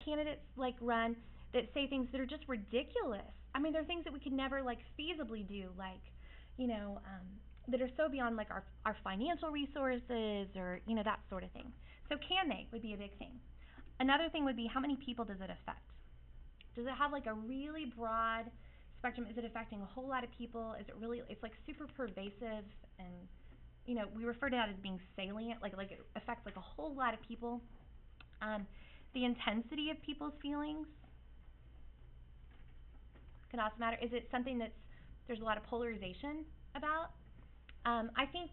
candidates like run that say things that are just ridiculous. I mean, there are things that we could never like feasibly do, like, you know, that are so beyond like our financial resources or, you know, that sort of thing. So can they would be a big thing. Another thing would be, how many people does it affect? Does it have like a really broad spectrum? Is it affecting a whole lot of people? Is it really, it's like super pervasive, and, you know, we refer to that as being salient, like it affects like a whole lot of people. The intensity of people's feelings can also matter. Is it something that's, there's a lot of polarization about? I think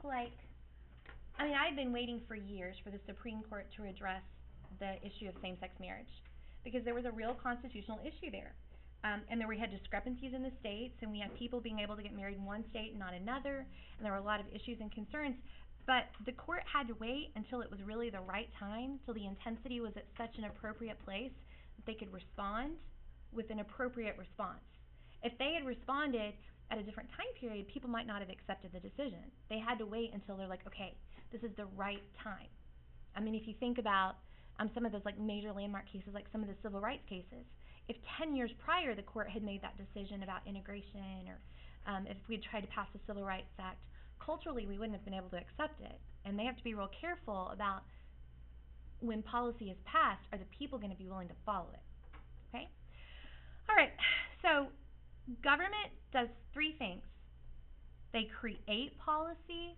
I've been waiting for years for the Supreme Court to address the issue of same-sex marriage, because there was a real constitutional issue there. And we had discrepancies in the states, and we had people being able to get married in one state and not another, and there were a lot of issues and concerns. But the court had to wait until it was really the right time, till the intensity was at such an appropriate place that they could respond with an appropriate response. If they had responded at a different time period, people might not have accepted the decision. They had to wait until they're like, okay, this is the right time. I mean, if you think about some of those like major landmark cases, like some of the civil rights cases, if 10 years prior the court had made that decision about integration, or if we had tried to pass the Civil Rights Act, culturally we wouldn't have been able to accept it. And they have to be real careful about, when policy is passed, are the people going to be willing to follow it? Okay? All right, so government does three things. They create policy,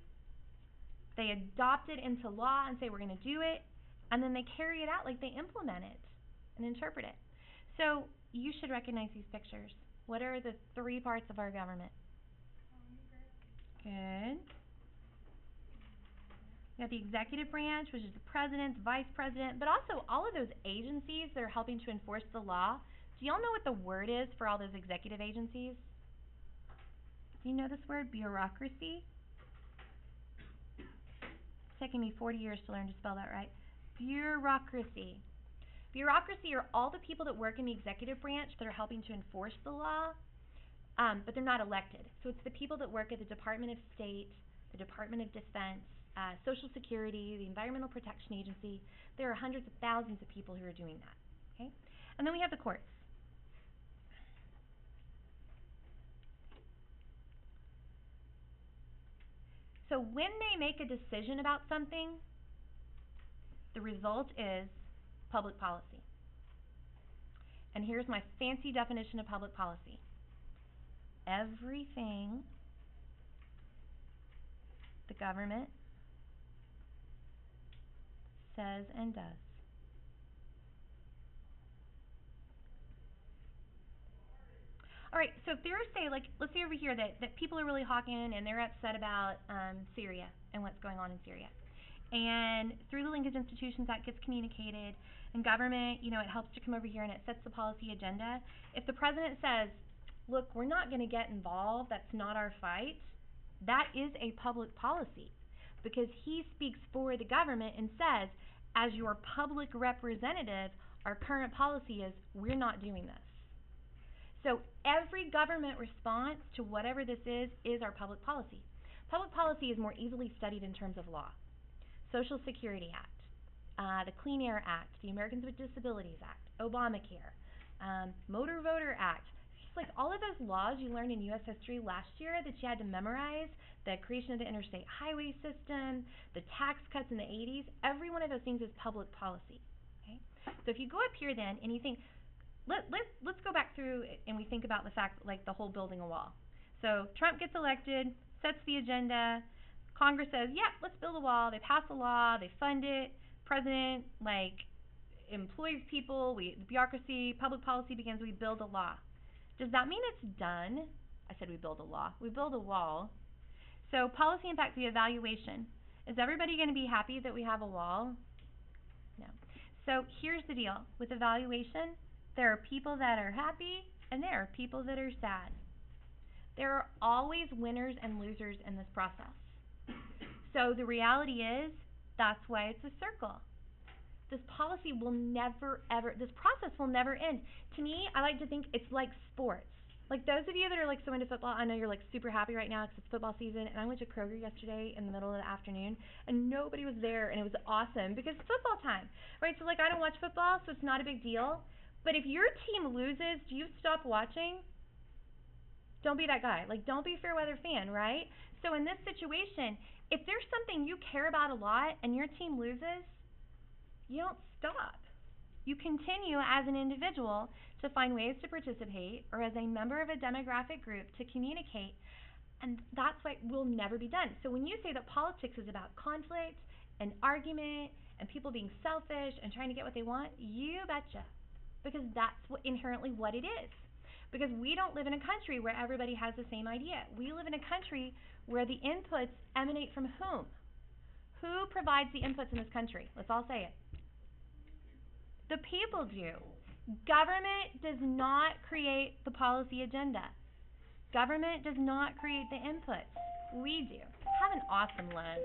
they adopt it into law and say we're going to do it, and then they carry it out, like they implement it and interpret it. So you should recognize these pictures. What are the three parts of our government? Good. You got the executive branch, which is the president, the vice president, but also all of those agencies that are helping to enforce the law. Do y'all know what the word is for all those executive agencies? Do you know this word? Bureaucracy. It's taken me 40 years to learn to spell that right. Bureaucracy. Bureaucracy are all the people that work in the executive branch that are helping to enforce the law, but they're not elected. So it's the people that work at the Department of State, the Department of Defense, Social Security, the Environmental Protection Agency. There are hundreds of thousands of people who are doing that. Okay? And then we have the courts. So when they make a decision about something, the result is public policy. And here's my fancy definition of public policy. Everything the government says and does All right, so if there's, say, like, let's say over here that people are really hawking and they're upset about Syria and what's going on in Syria. And through the Linkage Institutions, that gets communicated, and government, you know, it helps to come over here and it sets the policy agenda. If the president says, look, we're not going to get involved, that's not our fight, that is a public policy, because he speaks for the government and says, as your public representative, our current policy is we're not doing this. So every government response to whatever this is our public policy. Public policy is more easily studied in terms of law. Social Security Act, the Clean Air Act, the Americans with Disabilities Act, Obamacare, Motor Voter Act. Just like all of those laws you learned in U.S. history last year that you had to memorize, the creation of the interstate highway system, the tax cuts in the 80s, every one of those things is public policy. Okay? So if you go up here then and you think, let's go back through and we think about the fact, like the whole building a wall. So Trump gets elected, sets the agenda, Congress says, yeah, let's build a wall. They pass a law, they fund it. President, employs people, the bureaucracy, public policy begins, we build a law. Does that mean it's done? I said we build a law. We build a wall. So policy impact, the evaluation. Is everybody going to be happy that we have a wall? No. So here's the deal. With evaluation, there are people that are happy and there are people that are sad. There are always winners and losers in this process. So the reality is, that's why it's a circle. This policy will never, ever, this process will never end. To me, I like to think it's like sports. Like those of you that are like so into football, I know you're like super happy right now because it's football season. And I went to Kroger yesterday in the middle of the afternoon, and nobody was there, and it was awesome because it's football time, right? So like I don't watch football, so it's not a big deal. But if your team loses, do you stop watching? Don't be that guy. Like don't be a fair weather fan, right? So in this situation, if there's something you care about a lot and your team loses, you don't stop. You continue as an individual to find ways to participate or as a member of a demographic group to communicate, and that's why it will never be done. So when you say that politics is about conflict and argument and people being selfish and trying to get what they want, you betcha. Because that's inherently what it is. Because we don't live in a country where everybody has the same idea. We live in a country where the inputs emanate from whom? Who provides the inputs in this country? Let's all say it. The people do. Government does not create the policy agenda. Government does not create the inputs. We do. Have an awesome lunch.